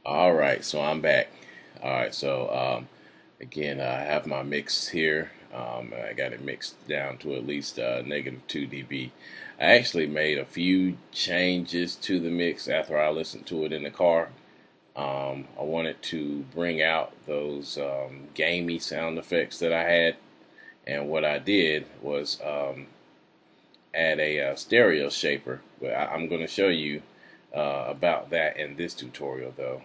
All right, so I'm back. All right, so again, I have my mix here. I got it mixed down to at least -2 dB. I actually made a few changes to the mix after I listened to it in the car. I wanted to bring out those gamey sound effects that I had, and what I did was add a stereo shaper. But I'm going to show you about that in this tutorial, though.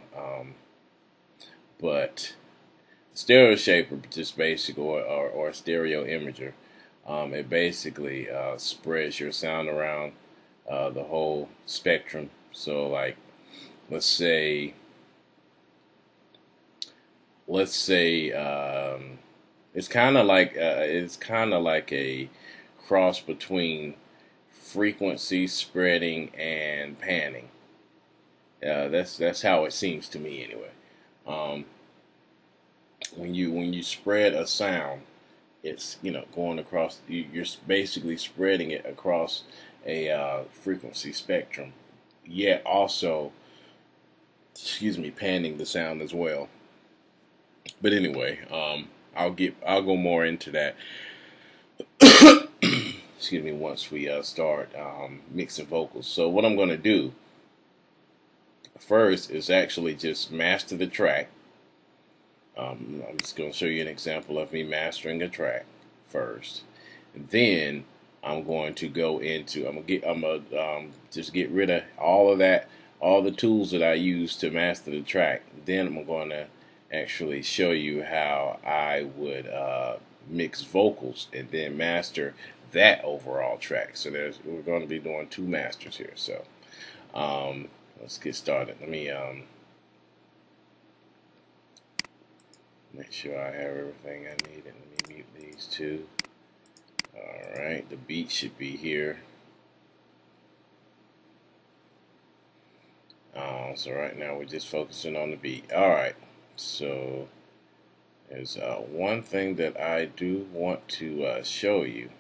But stereo shaper just basically, or stereo imager, it basically spreads your sound around the whole spectrum. So, like, let's say, let's say it's kind of like a cross between frequency spreading and panning. That's how it seems to me anyway. Um, when you spread a sound, it's going across. You're basically spreading it across a frequency spectrum, yet also, excuse me, panning the sound as well. But anyway, I'll go more into that. Excuse me, once we start mixing vocals. So what I'm going to do first is actually just master the track. I'm just going to show you an example of me mastering a track first. And then I'm going to go into, I'm gonna just get rid of all of that, all the tools that I use to master the track. Then I'm going to actually show you how I would mix vocals and then master that overall track. So we're going to be doing two masters here. So let's get started. Let me make sure I have everything I need, and let me mute these two. Alright, the beat should be here. So right now we're just focusing on the beat. Alright, so there's one thing that I do want to show you.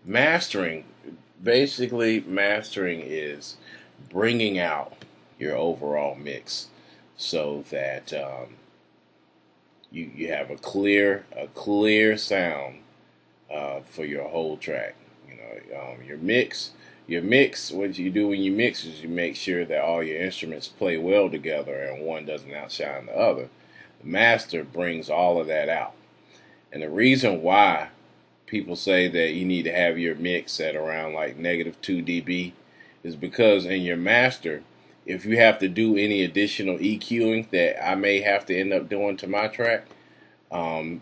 Mastering, basically mastering is bringing out your overall mix so that you have a clear sound for your whole track. Your mix. What you do when you mix is you make sure that all your instruments play well together and one doesn't outshine the other. The master brings all of that out, and the reason why people say that you need to have your mix at around like -2 dB is because in your master, if you have to do any additional EQing that I may have to end up doing to my track, in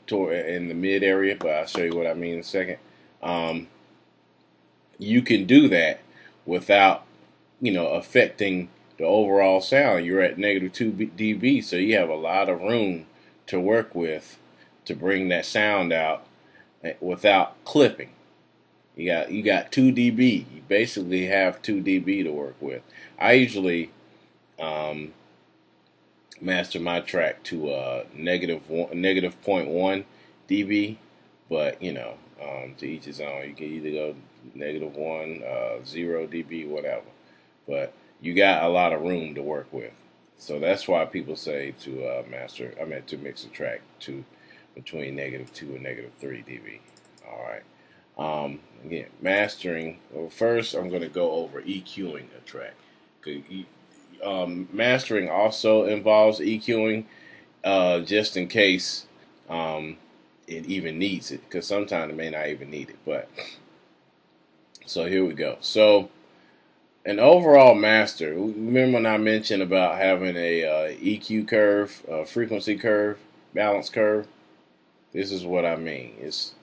the mid area, but I'll show you what I mean in a second. You can do that without, affecting the overall sound. You're at -2 dB, so you have a lot of room to work with to bring that sound out without clipping. You got 2 dB. You basically have 2 dB to work with. I usually master my track to negative point one dB, but to each his own. You can either go -1, 0 dB, whatever. But you got a lot of room to work with, so that's why people say to to mix a track to between -2 and -3 dB. All right. Again, mastering. Well, first I'm going to go over EQing a track. Mastering also involves EQing, just in case it even needs it, because sometimes it may not even need it. But so here we go. So an overall master. Remember when I mentioned about having a EQ curve, frequency curve, balance curve? This is what I mean. It's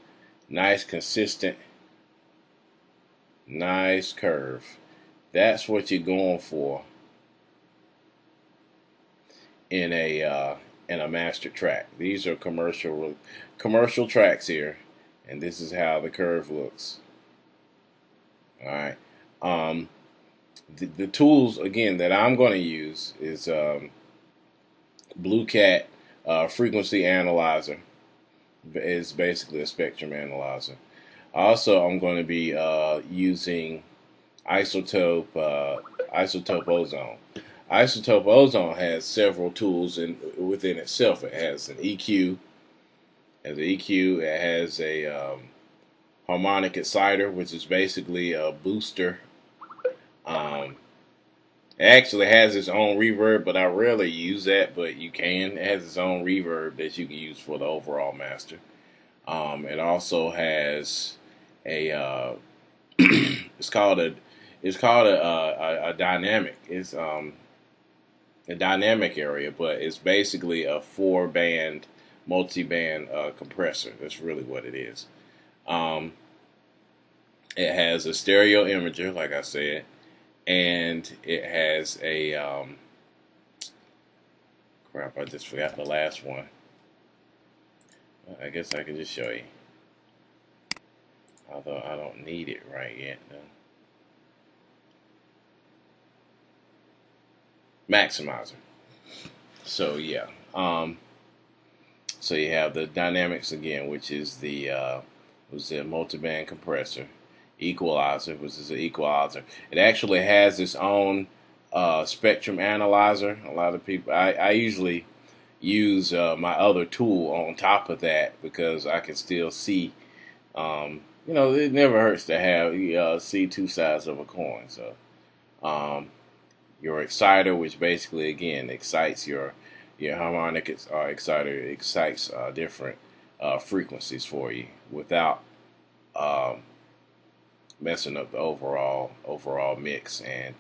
nice, consistent, nice curve. That's what you're going for in a master track. These are commercial tracks here, and this is how the curve looks. All right. The tools again that I'm going to use is Blue Cat frequency analyzer. Is basically a spectrum analyzer. Also, I'm going to be using isotope ozone. Isotope ozone has several tools within itself. It has an EQ. It has a harmonic exciter, which is basically a booster. Um, it actually has its own reverb, but I rarely use that. But you can. It has its own reverb that you can use for the overall master. It also has a it's called a dynamic. It's a dynamic area, but it's basically a 4-band multi-band compressor. That's really what it is. Um, it has a stereo imager, like I said, and it has a crap. I just forgot the last one. Well, I guess I can just show you. Although I don't need it right yet. No. Maximizer. So yeah. So you have the dynamics again, which is the multi-band compressor, equalizer, which is an equalizer. It actually has its own spectrum analyzer. A lot of people, I usually use my other tool on top of that because I can still see. You know, it never hurts to have see two sides of a coin. So your exciter, which basically again excites your harmonic exciter, excites different frequencies for you without messing up the overall mix and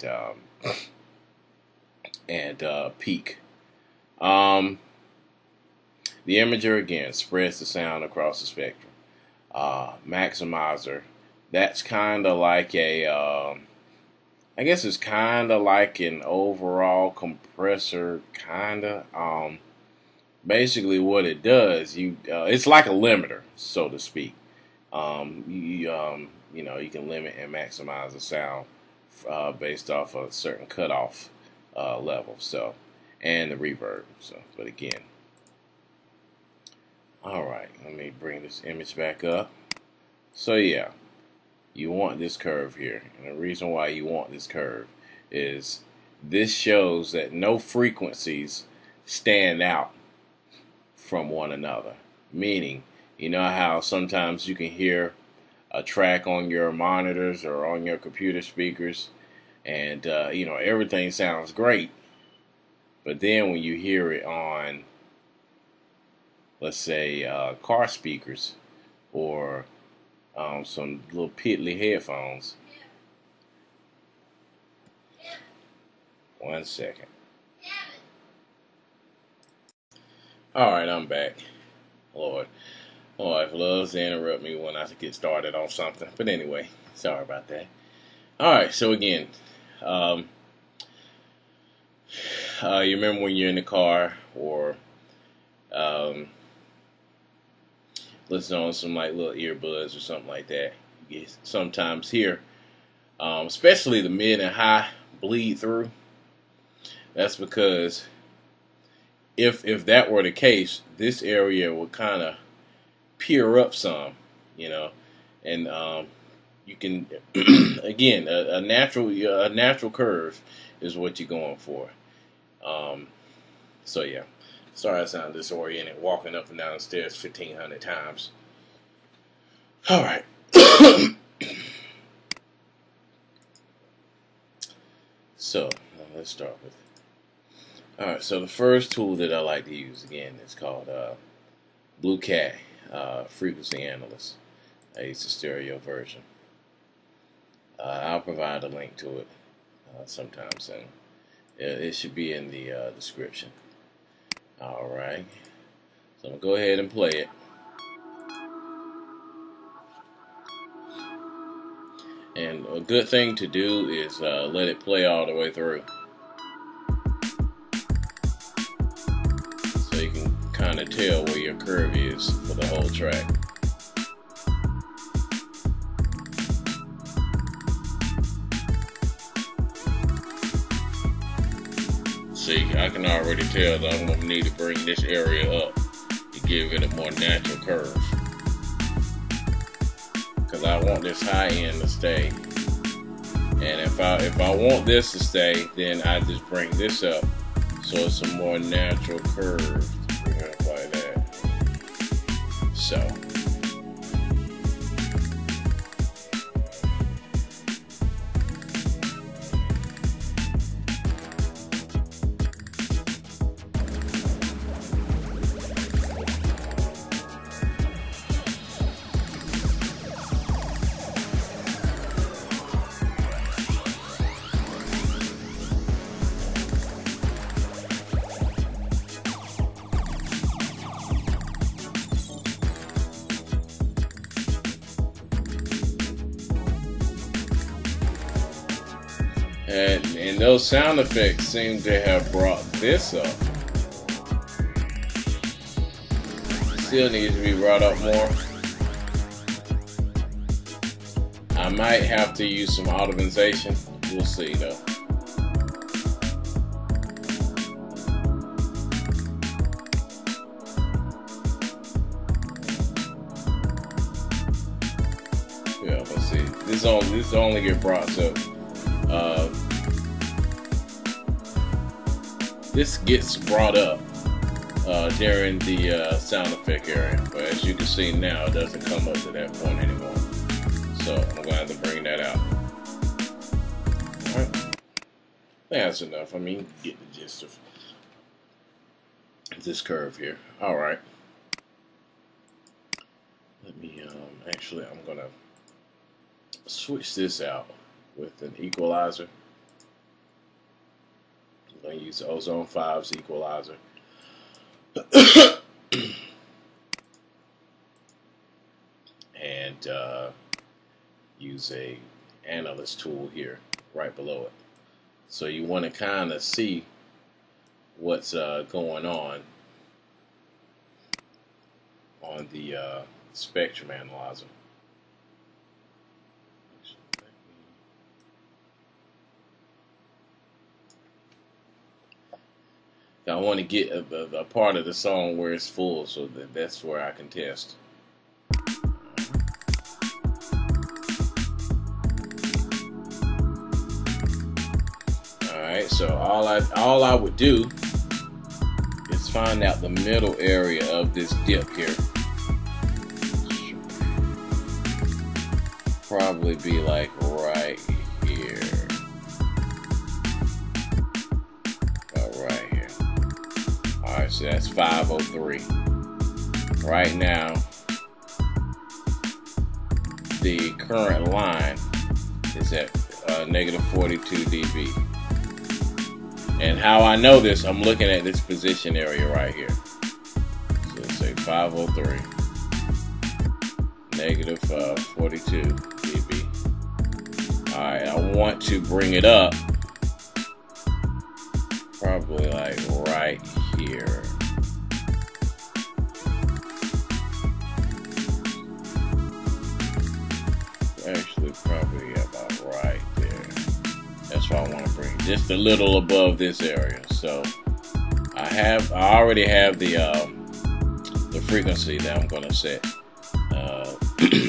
peak. The imager again spreads the sound across the spectrum. Maximizer, that's kind of like a I guess it's kind of like an overall compressor, kind of. Basically, what it does, it's like a limiter, so to speak. You know, you can limit and maximize the sound based off a certain cutoff level. So, and the reverb. So, but again, all right. Let me bring this image back up. So yeah. You want this curve here, and the reason why you want this curve is this shows that no frequencies stand out from one another. Meaning, you know how sometimes you can hear a track on your monitors or on your computer speakers, and you know, everything sounds great, but then when you hear it on, let's say, car speakers or some little piddly headphones. 1 second. Alright, I'm back. Lord. My wife loves to interrupt me when I get started on something. But anyway, sorry about that. Alright, so again, you remember when you're in the car or listen on some like little earbuds or something like that. You sometimes hear, especially the mid and high bleed through. That's because if that were the case, this area would kind of peer up some, you know, and you can again a natural curve is what you're going for. So yeah. Sorry I sound disoriented walking up and down the stairs 1,500 times. Alright. So, let's start with it. Alright, so the first tool that I like to use, again, is called Blue Cat Frequency Analyst. I use the stereo version. I'll provide a link to it sometime soon. It should be in the description. Alright, so I'm going to go ahead and play it. And a good thing to do is let it play all the way through. So you can kind of tell where your curve is for the whole track. See, I can already tell that I'm going to need to bring this area up to give it a more natural curve. Because I want this high end to stay And if I want this to stay, then I just bring this up so it's a more natural curve. Bring it up like that. So. And those sound effects seem to have brought this up. Still needs to be brought up more. I might have to use some optimization. We'll see though. Yeah, let's see. This only get brought up. This gets brought up during the sound effect area, but as you can see now, it doesn't come up to that point anymore. So I'm going to have to bring that out. Alright, that's enough. I mean, you get the gist of this curve here. Alright. Let me, actually, I'm going to switch this out with an equalizer. I'm going to use Ozone 5's equalizer. And use a analyst tool here right below it. So you want to kind of see what's going on the spectrum analyzer. I want to get a part of the song where it's full, so that's where I can test. Alright, so all I would do is find out the middle area of this dip here. Probably be like right here. Alright, so that's 503. Right now, the current line is at negative 42 dB. And how I know this, I'm looking at this position area right here. So let's say 503, negative 42 dB. Alright, I want to bring it up probably like right here. Actually, probably about right there. That's what I want to bring, just a little above this area. So I already have the frequency that I'm going to set.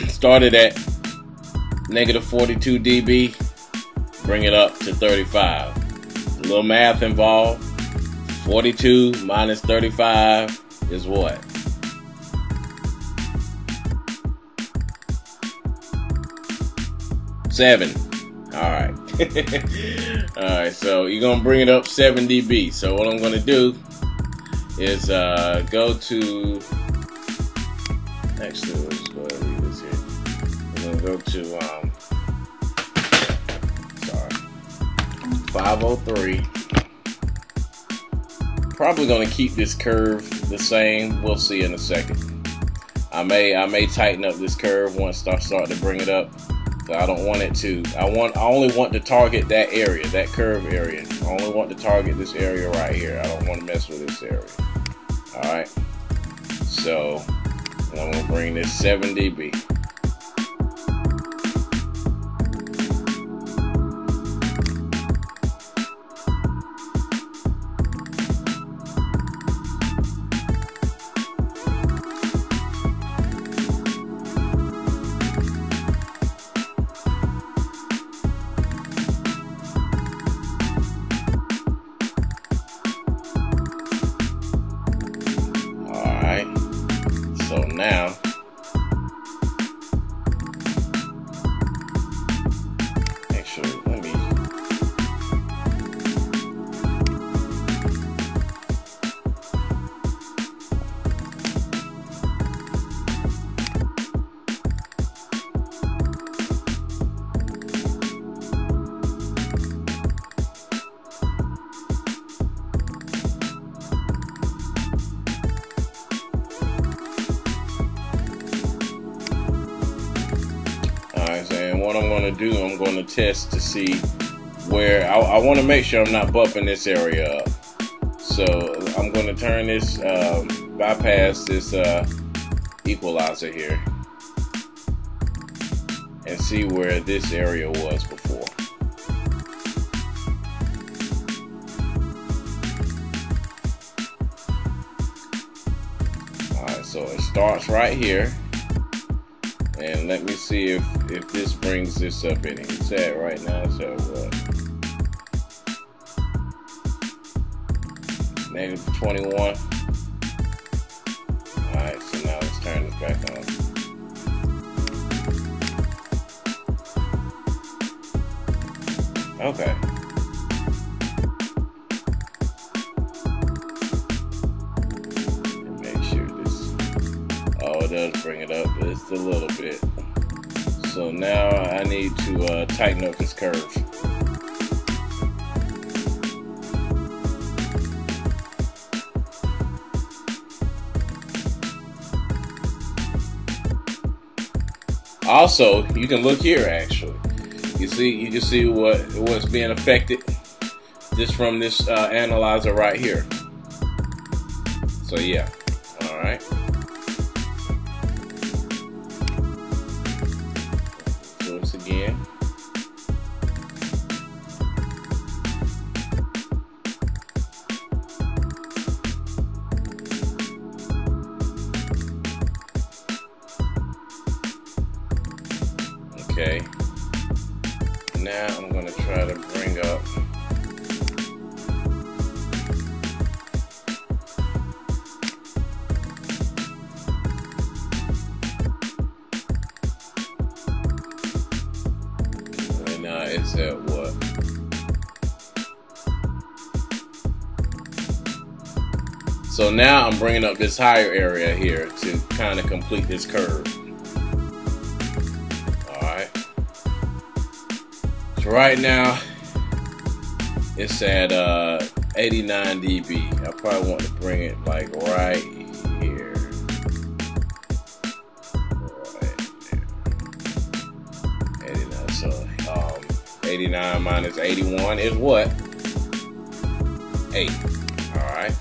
Started at negative 42 dB, bring it up to 35. A little math involved. 42 minus 35 is what? Seven. Alright. Alright, so you're going to bring it up 7 dB. So what I'm going to do is go to... Actually, let's go ahead and read this here. I'm going to go to... 503. Probably going to keep this curve the same. We'll see in a second. I may tighten up this curve once I start to bring it up. So I don't want it to. I only want to target that area, that curve area. I only want to target this area right here. I don't want to mess with this area. All right. So I'm going to bring this 7 dB. do, I'm going to test to see where I want to make sure I'm not bumping this area up. So I'm going to turn this, bypass this equalizer here, and see where this area was before. Alright, so it starts right here. And let me see if this brings this up any. It's at right now, so what? -21. Alright, so now let's turn this back on. Okay. Make sure this, oh, it does bring it up just a little bit. So now I need to tighten up this curve. Also, you can look here. Actually, you can see what's being affected just from this analyzer right here. So yeah, all right. Do this again. Okay, now I'm going to try to bring up and now it's at what? So now I'm bringing up this higher area here to kind of complete this curve. So right now it's at 89 dB. I probably want to bring it like right here. Right there. 89. So 89 minus 81 is what? 8. Alright.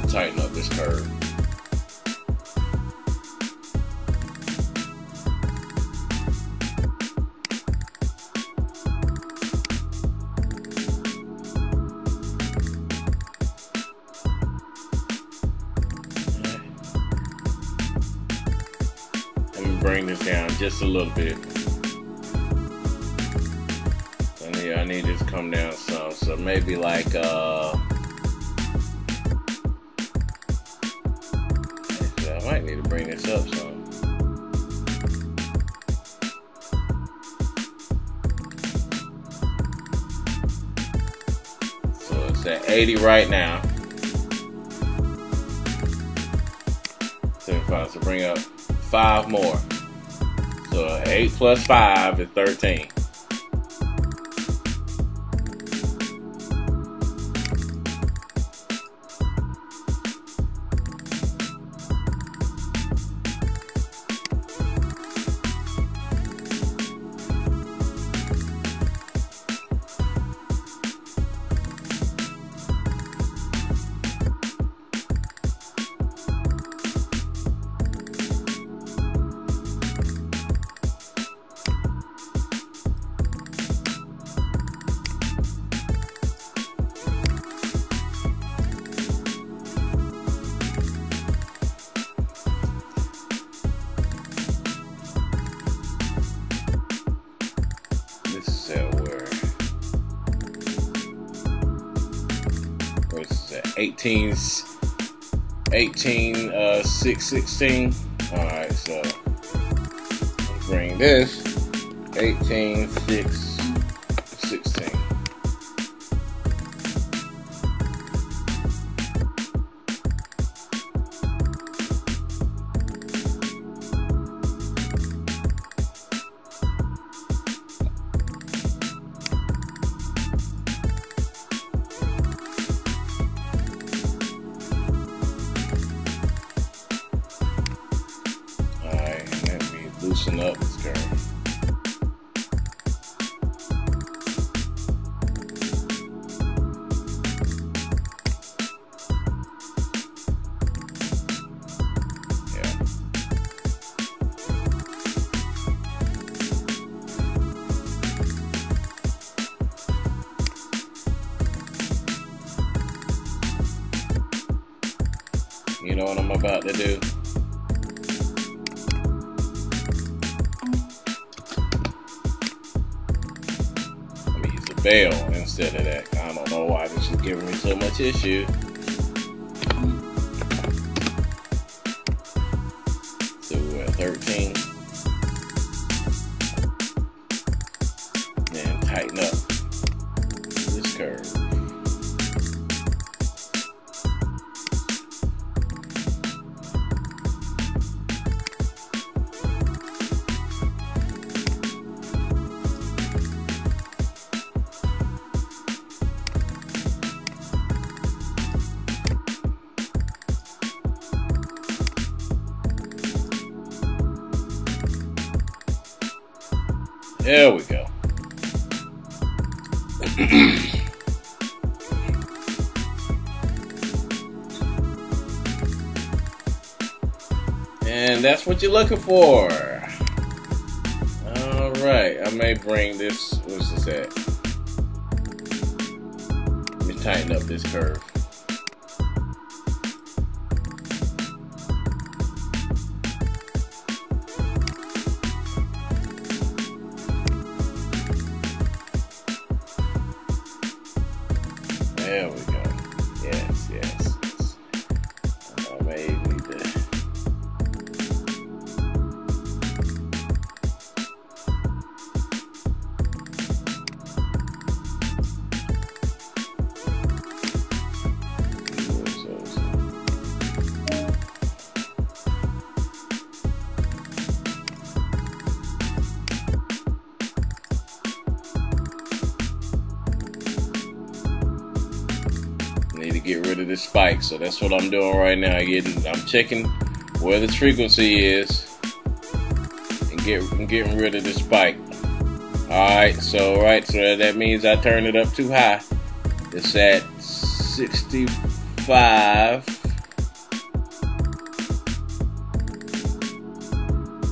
Tighten up this curve. Let me bring this down just a little bit. I need this to come down some, so maybe like I might need to bring this up some. So it's at 80 right now. 75, so bring up 5 more. So 8 plus 5 is 13. What's that? 616. Alright, so let's bring this 18,616. curve. You know what I'm about to do? I'm gonna use a veil instead of that. I don't know why this is giving me so much issue. So we're at 13. And tighten up this curve. There we go. And that's what you're looking for. Alright, I may bring this, what's this at? Let me tighten up this curve. There we go. Yes, yes, yes. I may need to. Need to get rid of this spike, so that's what I'm doing right now. I'm checking where the frequency is and getting rid of the spike. Alright, so that means I turned it up too high. It's at 65.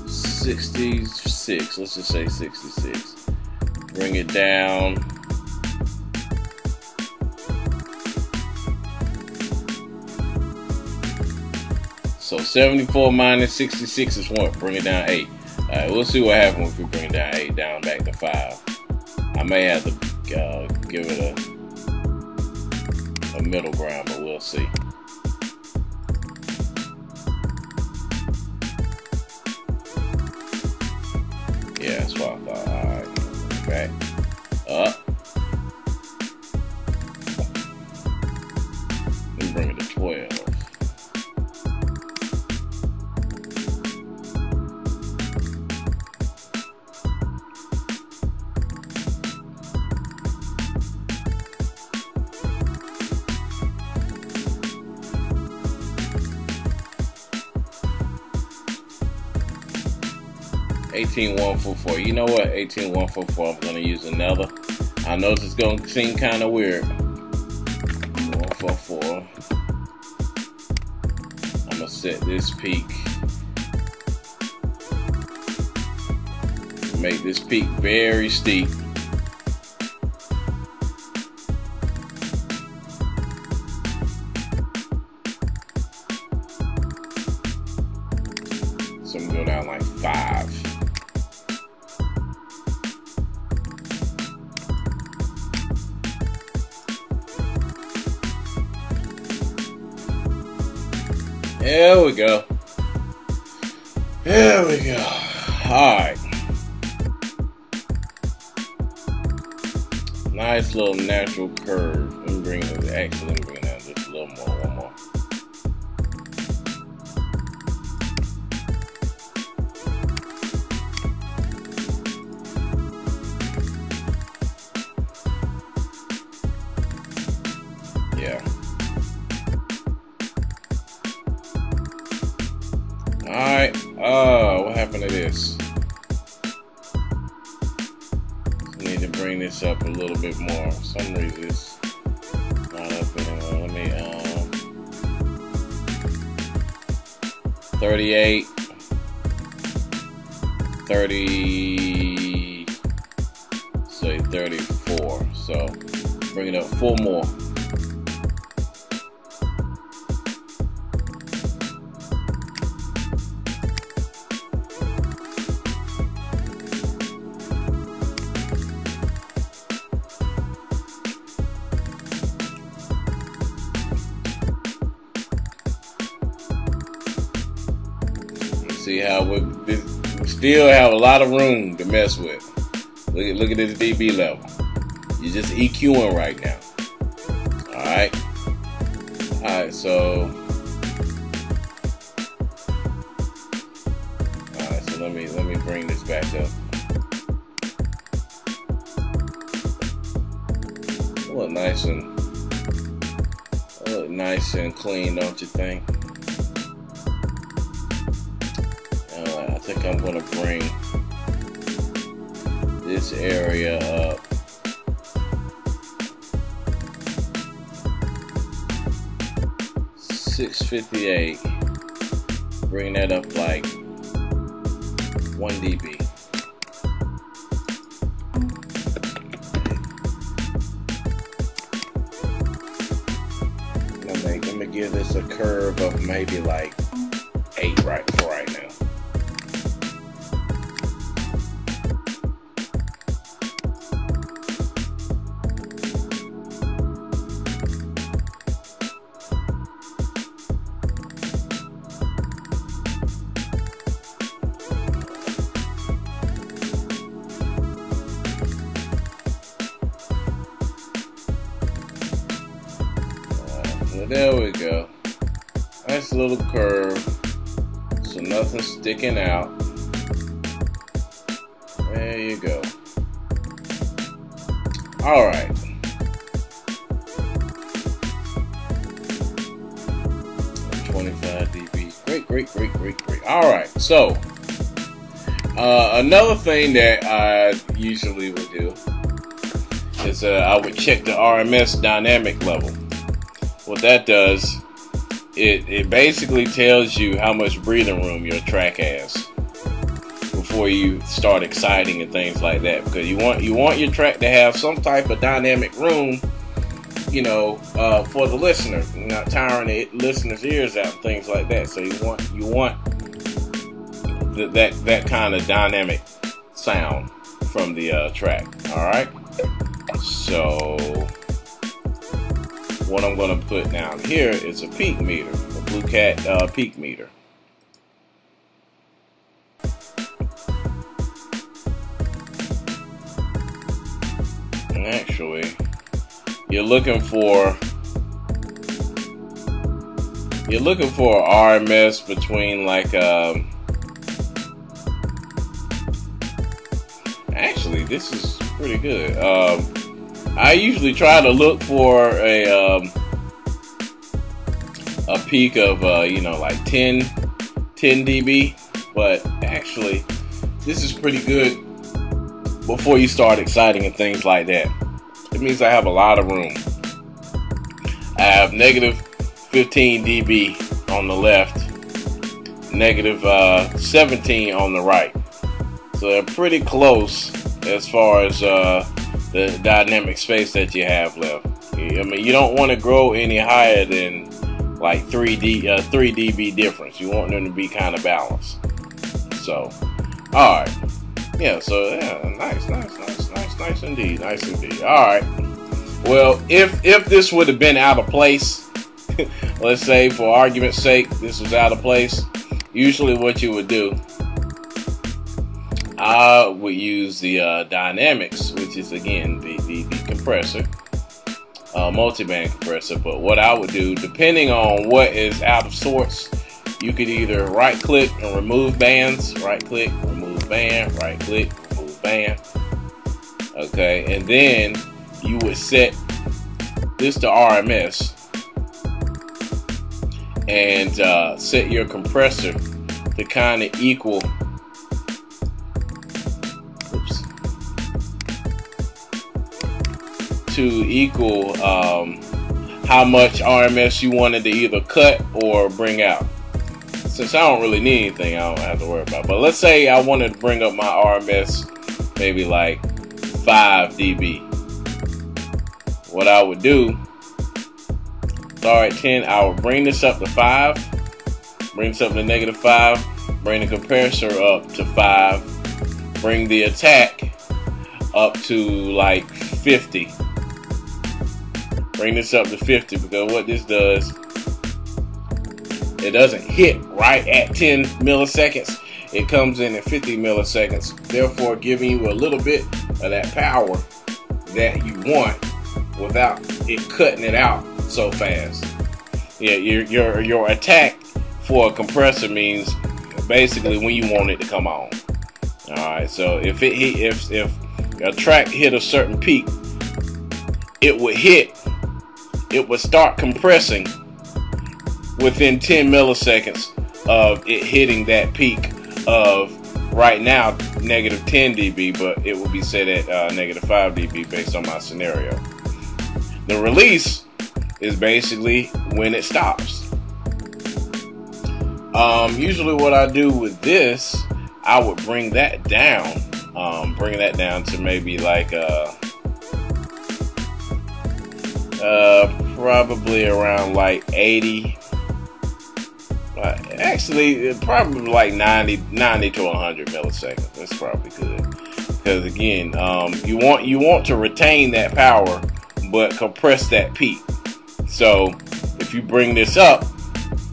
66. Let's just say 66. Bring it down. So 74 minus 66 is what? Bring it down 8. Alright, we'll see what happens if we bring it down 8, down back to 5. I may have to give it a middle ground, but we'll see. Yeah, that's what I thought. Alright, back up. Let me bring it to 12. $18,144. You know what? $18,144. I'm gonna use another. I know this is gonna seem kind of weird. 144. I'm gonna set this peak. Make this peak very steep. So I'm gonna go down like 5. There we go. There we go. Alright. Nice little natural curve. Let me bring it down just a little more. One more. Yeah. Alright, what happened to this? bring this up a little bit more. For some reason it's not up anymore. Let me 38, 30, say 34. So bring it up 4 more. See how we still have a lot of room to mess with. Look at this dB level. You're just EQing right now. Alright, so let me bring this back up. Look nice and clean, don't you think? I think I'm gonna bring this area up. .658. Bring that up like 1 dB. Let me give this a curve of maybe like 8 right now. There we go. Nice little curve, so nothing's sticking out. There you go. All right. .25 dB. Great. All right. So another thing that I usually would do is I would check the RMS dynamic level. What that does, it basically tells you how much breathing room your track has before you start exciting and things like that. Because you want your track to have some type of dynamic room, you know, for the listener, not tiring the listener's ears out and things like that. So you want that kind of dynamic sound from the track. All right. So what I'm going to put down here is a peak meter, a Blue Cat peak meter. And actually, you're looking for RMS between like actually this is pretty good. I usually try to look for a peak of you know, like 10 dB, but actually this is pretty good before you start exciting and things like that. It means I have a lot of room. I have -15 dB on the left, -17 on the right, so they're pretty close as far as the dynamic space that you have left. I mean, you don't want to grow any higher than like 3 dB difference. You want them to be kind of balanced. So, all right, yeah. So yeah, nice indeed, nice indeed. All right. Well, if this would have been out of place, let's say for argument's sake, this was out of place. Usually, what you would do, I would use the dynamics, which is again the compressor, multiband compressor. But what I would do, depending on what is out of sorts, you could either right click and remove bands, right click, remove band, right click, remove band. Okay, and then you would set this to RMS and set your compressor to kind of equal. Oops. to equal how much RMS you wanted to either cut or bring out. Since I don't really need anything, I don't have to worry about. But let's say I wanted to bring up my RMS maybe like 5 dB. What I would do, start at 10, I would bring this up to 5, bring this up to -5, bring the compressor up to 5, bring the attack up to like 50. Bring this up to 50, because what this does, it doesn't hit right at 10 milliseconds. It comes in at 50 milliseconds, therefore giving you a little bit of that power that you want without it cutting it out so fast. Yeah, your attack for a compressor means basically when you want it to come on. All right, so if a track hit a certain peak, it would start compressing within 10 milliseconds of it hitting that peak of right now -10 dB, but it will be set at -5 dB based on my scenario. The release is basically when it stops. Usually what I do with this, I would bring that down. Bring that down to maybe like probably around like 80. Actually, probably like 90 to 100 milliseconds. That's probably good. Because again, you want to retain that power, but compress that peak. So if you bring this up,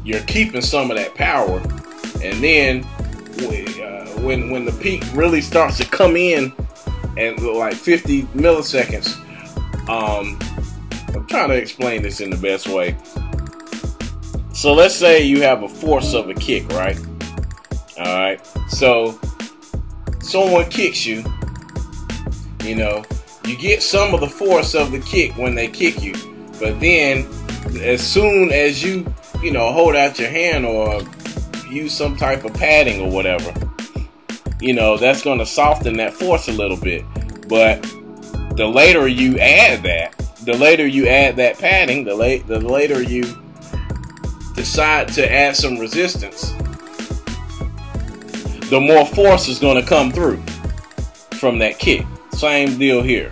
you're keeping some of that power, and then when the peak really starts to come in and like 50 milliseconds, I'm trying to explain this in the best way. So let's say you have a force of a kick, right? All right. So someone kicks you, you know, you get some of the force of the kick when they kick you, but then as soon as you hold out your hand or use some type of padding or whatever, that's going to soften that force a little bit. But the later you add that padding, the later you decide to add some resistance, the more force is going to come through from that kick. Same deal here.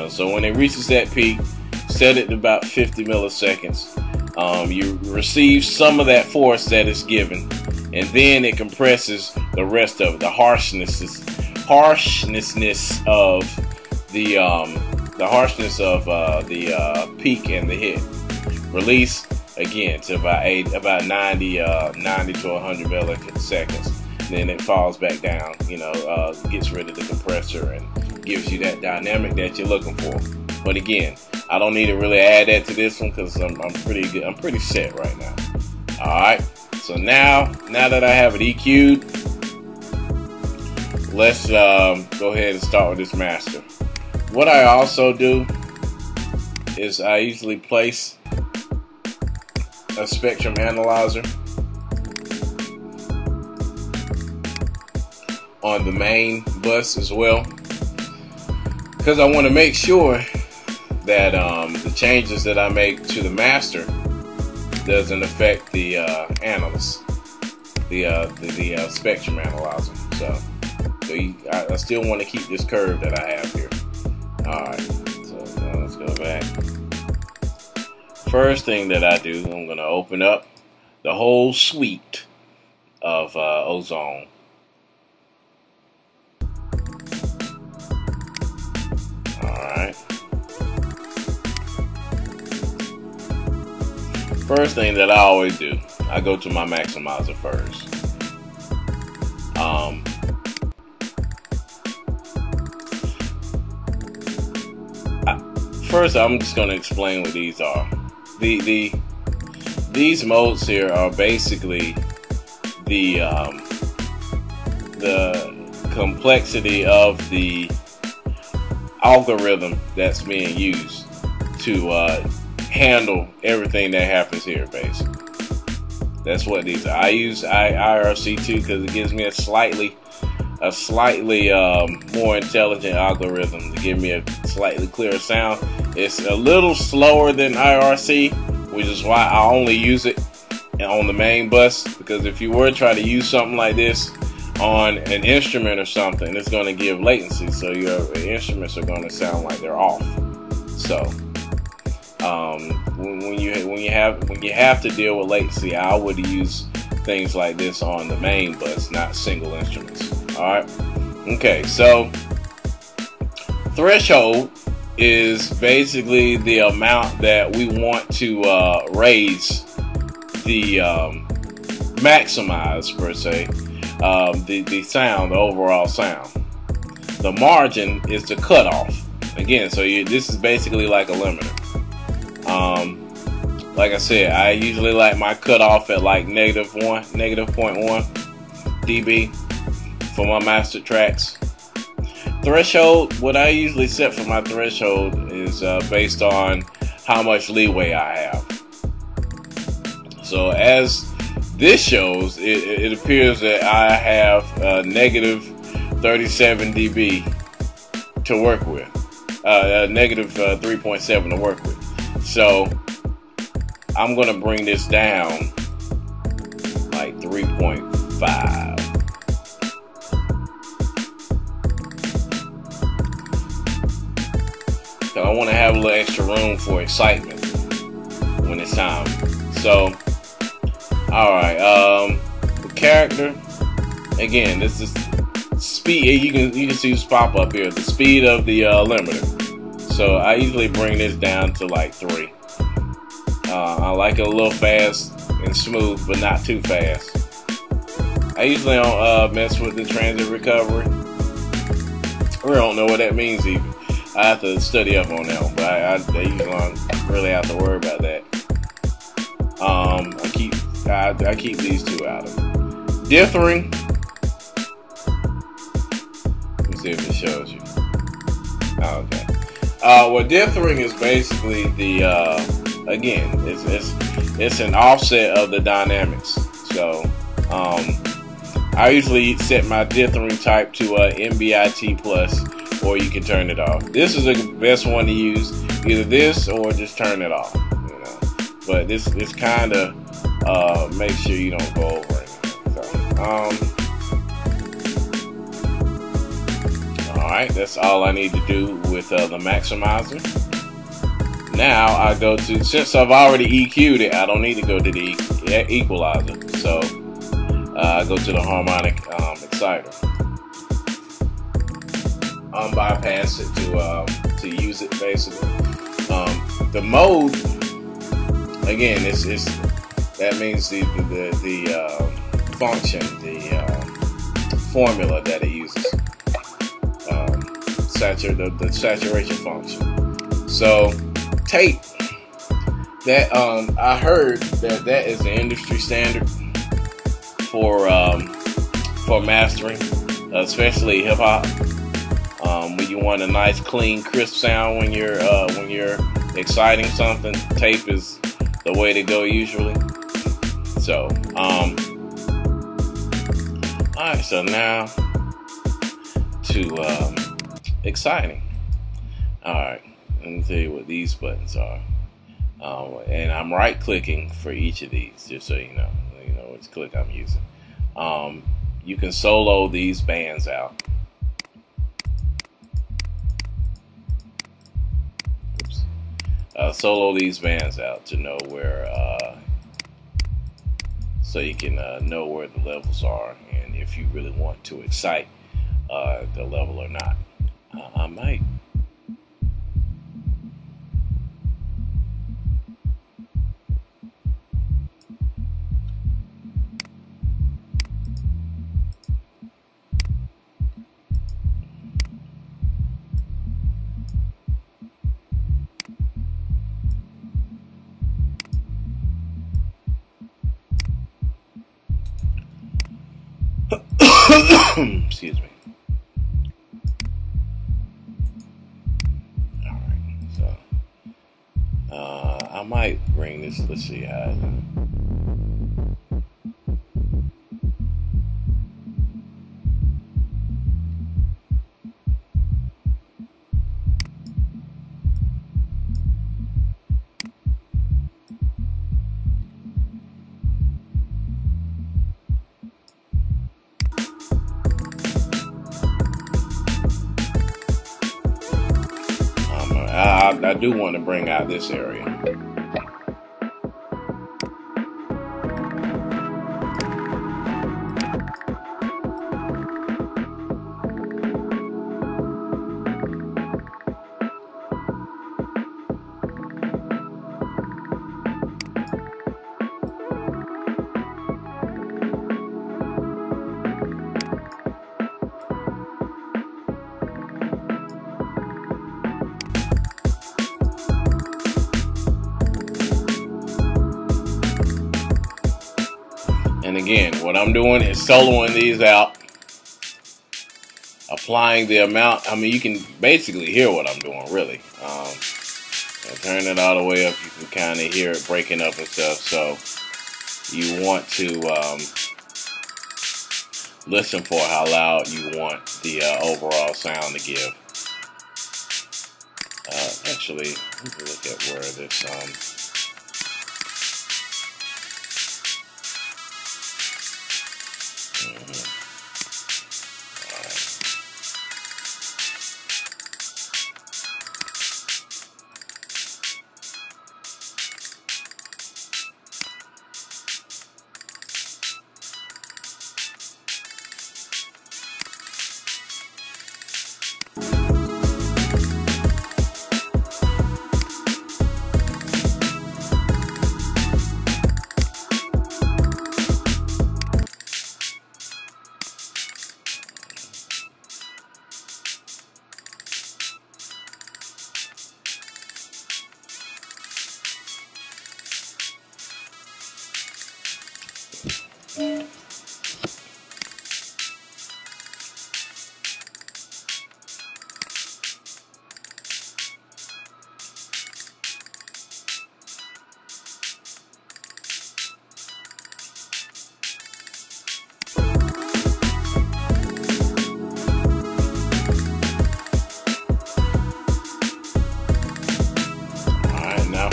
So when it reaches that peak, set it to about 50 milliseconds. You receive some of that force that is given, and then it compresses the rest of it. The harshness of the peak and the hit. Release again to about 90 to 100 milliseconds. Then it falls back down. Gets rid of the compressor and gives you that dynamic that you're looking for. But again, I don't need to really add that to this one because I'm pretty good. I'm pretty set right now. All right. So now that I have it EQ'd, let's go ahead and start with this master. What I also do is I usually place a spectrum analyzer on the main bus as well, because I want to make sure that the changes that I make to the master doesn't affect the analyst, the spectrum analyzer. So I still want to keep this curve that I have here. Alright, so now let's go back. First thing that I do, I'm going to open up the whole suite of ozone. Alright. First thing that I always do, I go to my maximizer first. First, I'm just going to explain what these are. These modes here are basically the complexity of the algorithm that's being used to handle everything that happens here, basically. That's what these are. I use IRC2 because it gives me a slightly a slightly more intelligent algorithm to give me a slightly clearer sound. It's a little slower than IRC, which is why I only use it on the main bus, because if you were to try to use something like this on an instrument or something, it's going to give latency, so your instruments are going to sound like they're off. So when you have to deal with latency, I would use things like this on the main bus, not single instruments. Alright? Okay, so threshold is basically the amount that we want to raise the maximize, per se, the sound, the overall sound. The margin is the cutoff. Again, so this is basically like a limiter. Like I said, I usually like my cutoff at like -0.1 dB for my master tracks. Threshold, what I usually set for my threshold is based on how much leeway I have. So as this shows, it appears that I have -37 dB to work with, -3.7 to work with. So I'm gonna bring this down like 3.5. So I want to have a little extra room for excitement when it's time. So, alright, the character, again, this is speed. You can see this pop up here, the speed of the limiter. So I usually bring this down to like 3. I like it a little fast and smooth, but not too fast. I usually don't mess with the transit recovery. I really don't know what that means even. I have to study up on that one, but I usually don't really have to worry about that. I keep these two out of it. Dithering. Let's see if it shows you. Oh, okay. Well, dithering is basically the again, it's an offset of the dynamics. So I usually set my dithering type to MBIT plus, or you can turn it off. This is the best one to use, either this or just turn it off. You know, but this kind of make sure you don't go over it. So, all right, that's all I need to do with the maximizer. Now I go to, since I've already EQ'd it, I don't need to go to the equalizer. So I go to the harmonic exciter. Bypass it to use it basically. The mode, again, that means the function, the formula that it uses, the saturation function. So tape, that I heard that is the industry standard for mastering, especially hip hop. When you want a nice, clean, crisp sound when you're exciting something, tape is the way to go usually. So, alright, so now to exciting. Alright, let me tell you what these buttons are. And I'm right clicking for each of these, just so you know which click I'm using. You can solo these bands out. Solo these bands out to know where, so you can know where the levels are, and if you really want to excite the level or not. I might. Excuse me. Alright, so I might bring this, let's see how I do want to bring out this area. And again, what I'm doing is soloing these out, applying the amount. I mean, you can basically hear what I'm doing, really. And turn it all the way up, you can kind of hear it breaking up and stuff. So you want to listen for how loud you want the overall sound to give. Actually, let me look at where this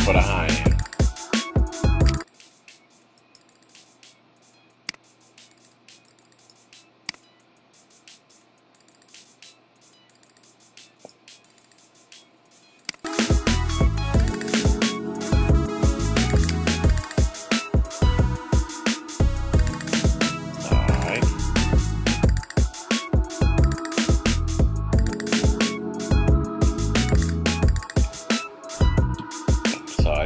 for the high end.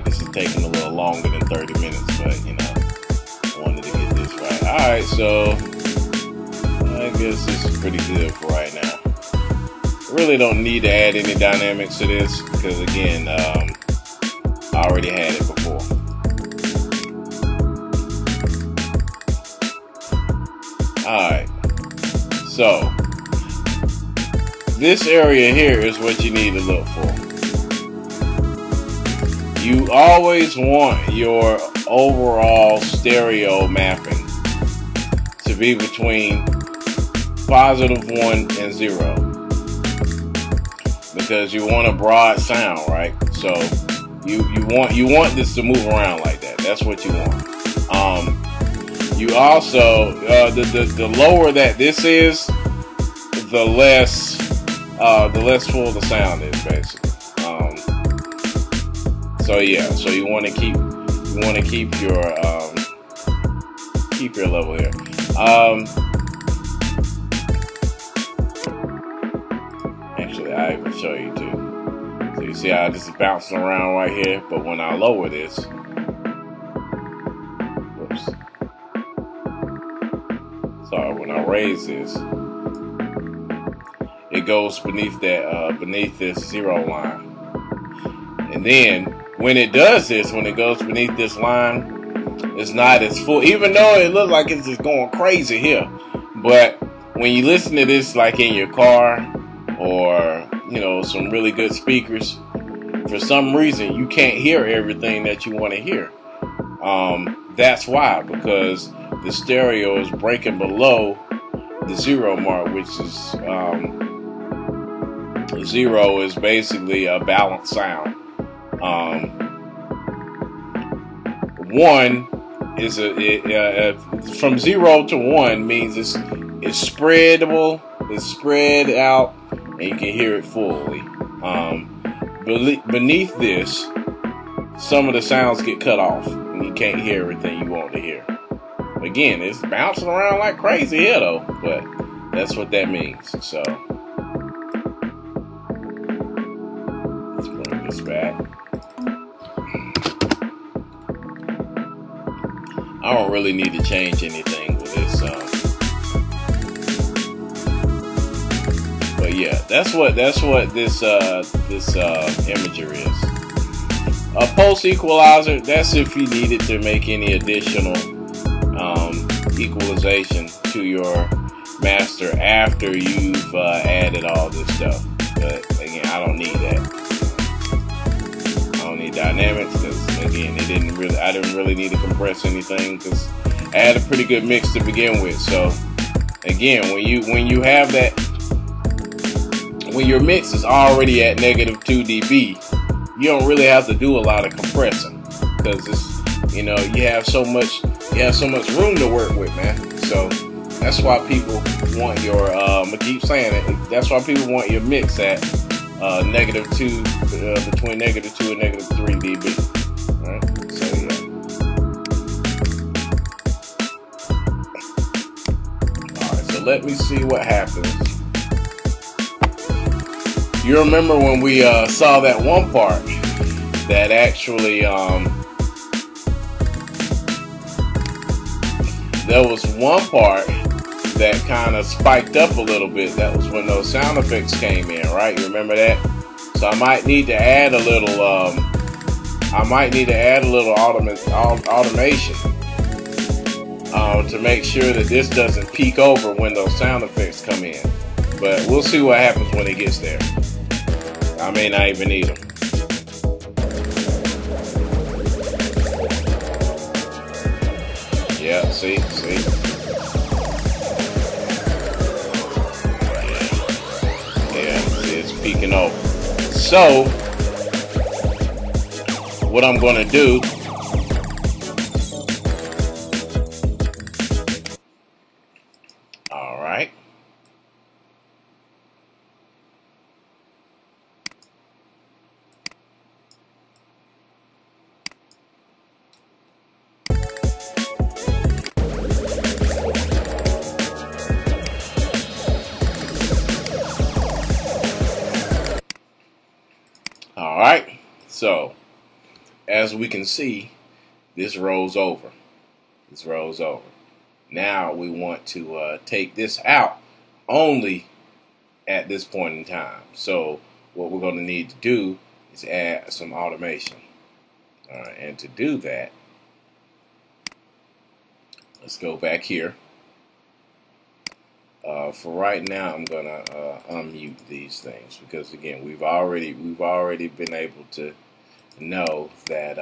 This is taking a little longer than 30 minutes, but you know, I wanted to get this right. Alright, so I guess this is pretty good for right now. I really don't need to add any dynamics to this because again, I already had it before. Alright, so this area here is what you need to look for. You always want your overall stereo mapping to be between +1 and 0 because you want a broad sound, right? So you want this to move around like that. That's what you want. You also the lower that this is, the less full the sound is basically. So yeah, so you want to keep your level here. Actually, I can show you too. So you see how this is bouncing around right here, but when I lower this, whoops. Sorry, when I raise this, it goes beneath that beneath this 0 line, and then when it does this, when it goes beneath this line, it's not as full, even though it looks like it's just going crazy here. But when you listen to this like in your car or, you know, some really good speakers, for some reason you can't hear everything that you want to hear. That's why, because the stereo is breaking below the 0 mark, which is 0 is basically a balanced sound. 1 is from 0 to 1 means it's spreadable, it's spread out, and you can hear it fully. beneath this, some of the sounds get cut off and you can't hear everything you want to hear. Again, it's bouncing around like crazy here though, but that's what that means. So let's bring this back. I don't really need to change anything with this, but yeah, that's what this imager is. A pulse equalizer, that's if you needed to make any additional equalization to your master after you've added all this stuff. But again, I don't need that. I don't need dynamics because again, I didn't really need to compress anything because I had a pretty good mix to begin with. So again, when you have that, when your mix is already at -2 dB, you don't really have to do a lot of compressing because it's, you know, you have so much room to work with, man. So that's why people want your I'm gonna keep saying it, that's why people want your mix at -2 between -2 and -3 dB. Alright, so yeah. Alright, so let me see what happens. You remember when we saw that one part that actually there was one part that kind of spiked up a little bit. That was when those sound effects came in, right? You remember that? So I might need to add a little automation to make sure that this doesn't peak over when those sound effects come in. But we'll see what happens when it gets there. I may not even need them. Yeah, see? Yeah, it's peeking over. So, what I'm going to do, all right. Alright, so as we can see, this rolls over. This rolls over. Now we want to take this out only at this point in time. So what we're going to need to do is add some automation. Alright, and to do that, let's go back here. For right now, I'm gonna unmute these things because again, we've already been able to know that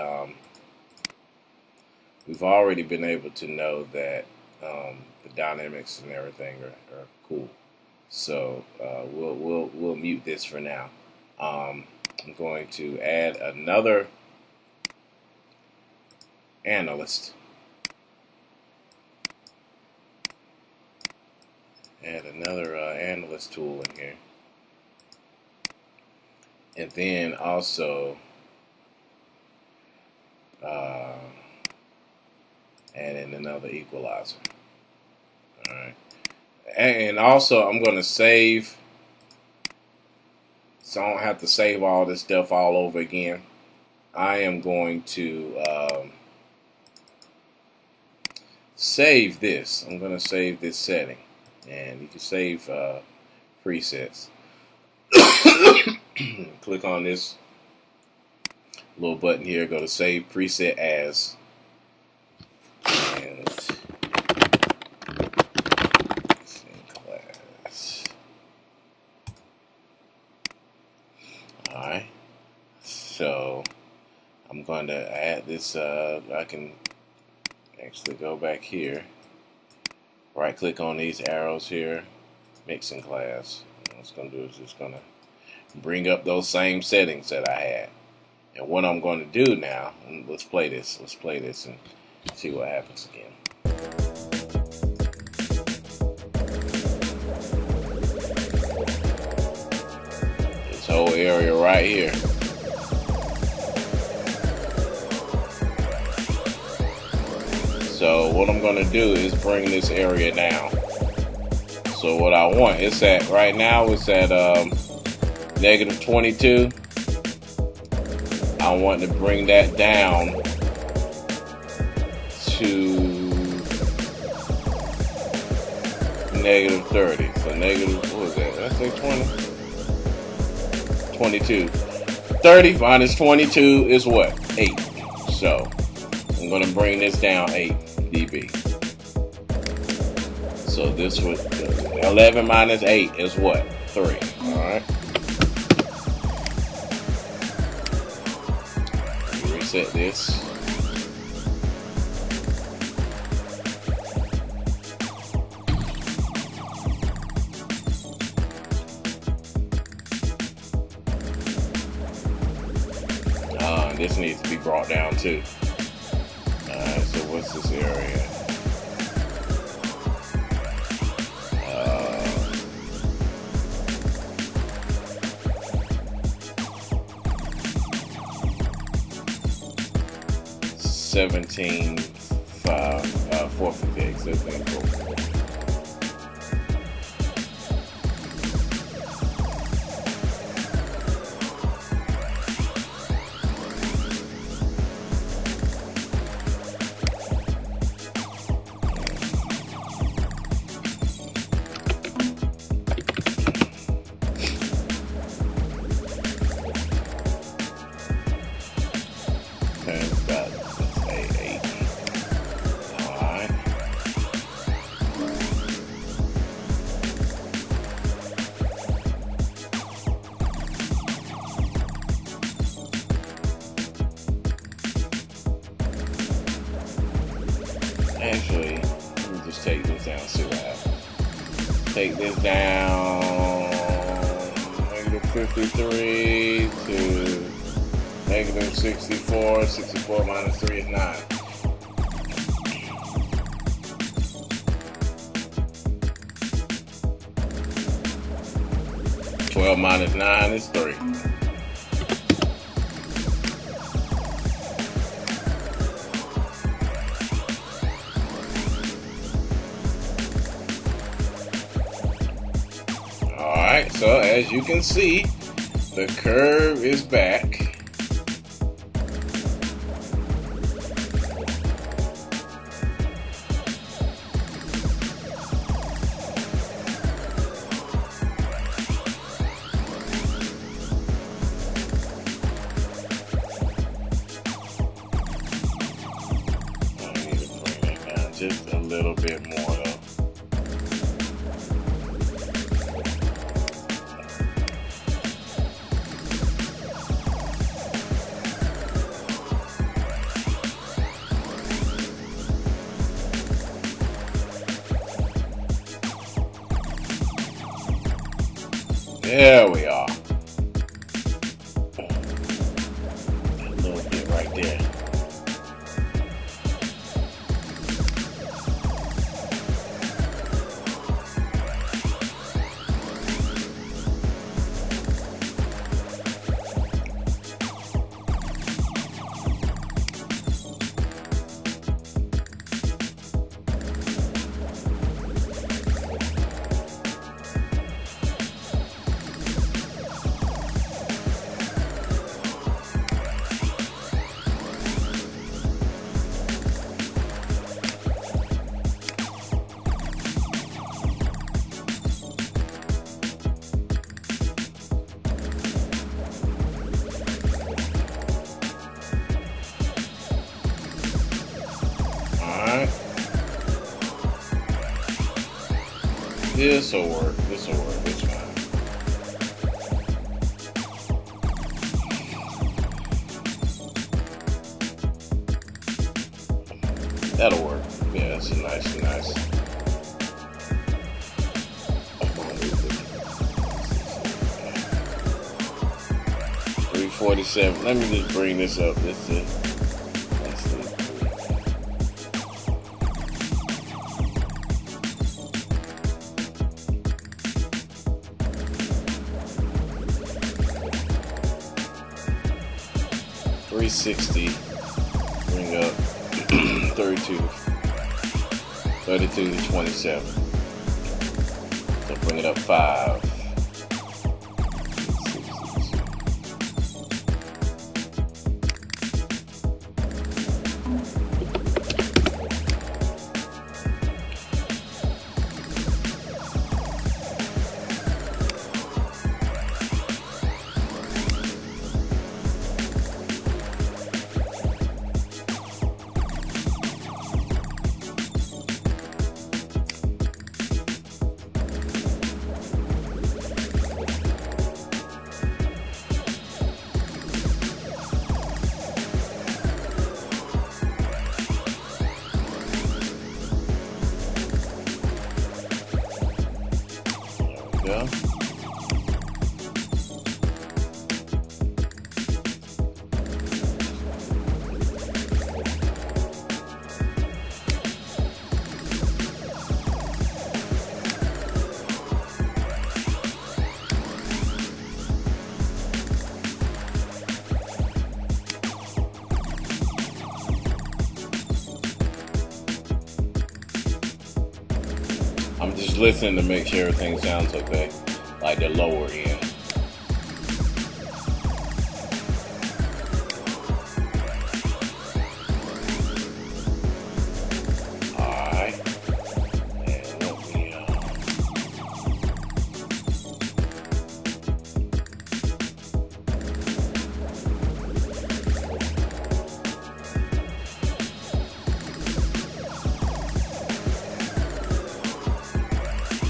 the dynamics and everything are cool. So we'll mute this for now. I'm going to add another analyst. Add another analyst tool in here, and then also add in another equalizer. All right, and also I'm going to save, so I don't have to save all this stuff all over again. I am going to save this. I'm going to save this setting. And you can save presets. Click on this little button here, go to save preset as, and class. Alright, so I'm going to add this, I can actually go back here. Right click on these arrows here, mixing class. And what it's going to do is just going to bring up those same settings that I had. And what I'm going to do now, and let's play this and see what happens again. This whole area right here. what I'm going to do is bring this area down. So what I want, it's at, right now it's at negative 22. I want to bring that down to negative 30. So negative, what was that? Did I say 20? 22. 30 minus 22 is what? 8. So I'm going to bring this down 8 dB. So this would 11 minus 8 is what? 3. Alright. Reset this. This needs to be brought down too. Alright, so what's this area? 458, 17.4. Actually, let me just take this down, see what happens. Take this down, negative 53 to negative 64. 64 minus 3 is 9. 12 minus 9 is 3. Alright, so as you can see, the curve is back. Just a little bit more though. There we are. A little bit right there. This'll work. This'll work. It's fine. That'll work. Yeah, that's a nice. 347. Let me just bring this up. This is. 360, bring up 32. 32 to 27. So bring it up 5. Go. I'm just listening to make sure everything sounds okay, like the lower end. Alright, and let me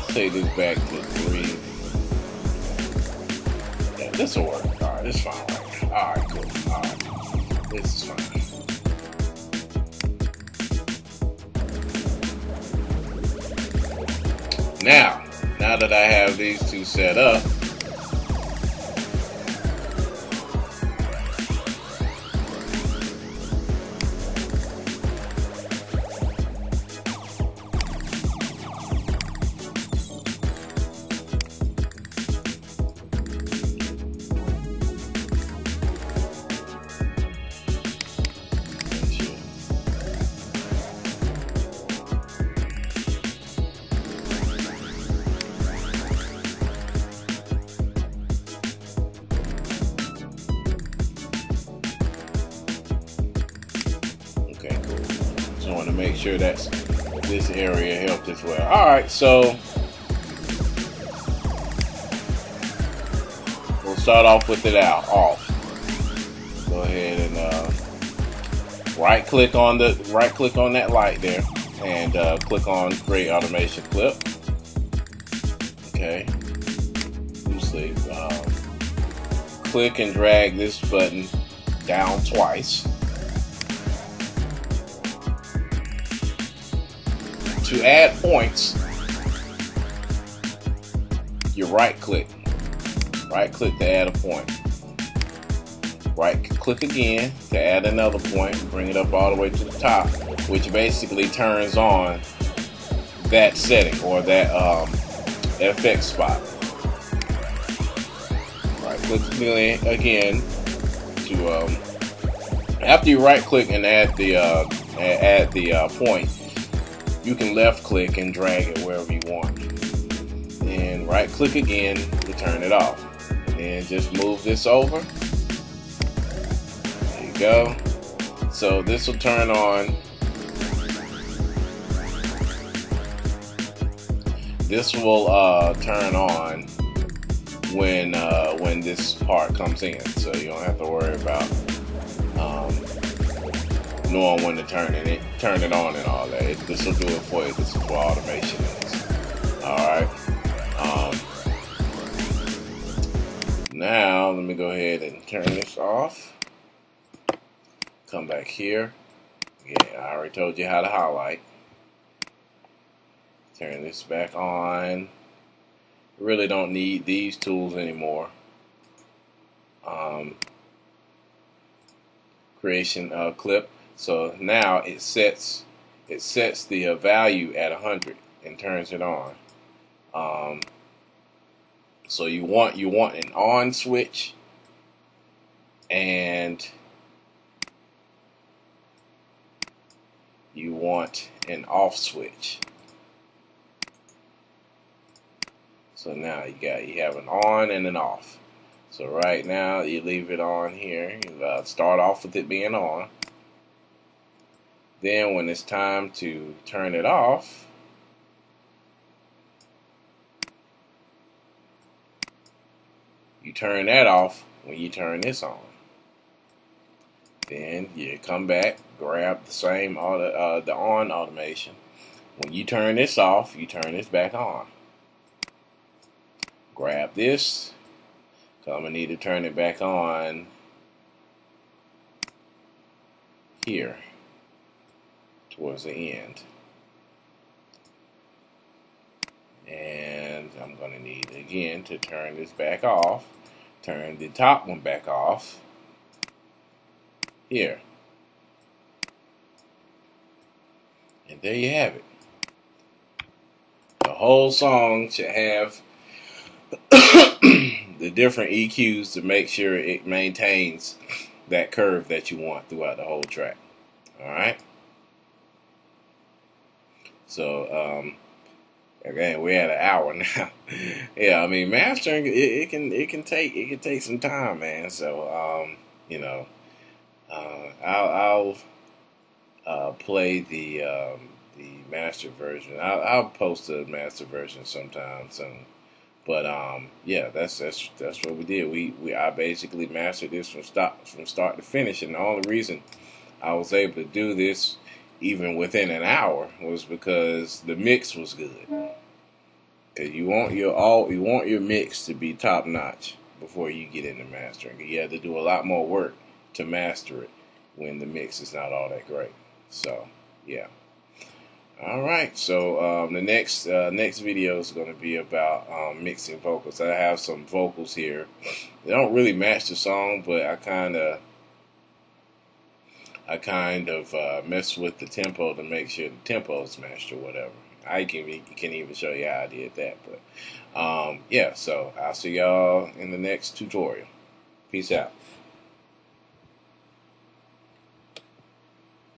take this back to 3. Yeah, this will work. Alright, this is fine right now. Alright, cool. Alright, this is fine. Now that I have these two set up, I want to make sure that's this area helped as well. Alright, so we'll start off with it off. Go ahead and right click on that light there and click on create automation clip. Okay. Loosely click and drag this button down twice. To add points, you right click to add a point. Right click again to add another point, bring it up all the way to the top, which basically turns on that setting or that effect spot. Right click again to after you right click and add the point. You can left click and drag it wherever you want. And right click again to turn it off. And just move this over. There you go. So this will turn on. This will turn on when this part comes in. So you don't have to worry about knowing when to turn it on and all that. This will do it for you. This is what automation is. Alright. Now let me go ahead and turn this off. Come back here. Yeah, I already told you how to highlight. Turn this back on. Really don't need these tools anymore. Creation clip. So now it sets the value at 100 and turns it on. So you want an on switch and you want an off switch. So now you have an on and an off. So right now you leave it on here. You start off with it being on. Then when it's time to turn it off, you turn that off when you turn this on. Then you come back, grab the same the on automation. When you turn this off, you turn this back on. Grab this, so I'm gonna need to turn it back on here towards the end. And I'm gonna need again to turn this back off, turn the top one back off here. And there you have it. The whole song should have the different EQs to make sure it maintains that curve that you want throughout the whole track. Alright? So, again, we're at an hour now. Yeah, I mean, mastering it can take some time, man. So, you know, I'll play the master version. I'll post a master version sometime soon. But yeah, that's what we did. I basically mastered this from start to finish, and the only reason I was able to do this even within an hour was because the mix was good. Cause you want your mix to be top notch before you get into mastering. You have to do a lot more work to master it when the mix is not all that great. So yeah. All right, so the next video is going to be about mixing vocals. I have some vocals here. They don't really match the song, but I kind of mess with the tempo to make sure the tempo is matched or whatever. I can even show you how I did that. But yeah, so I'll see y'all in the next tutorial. Peace out.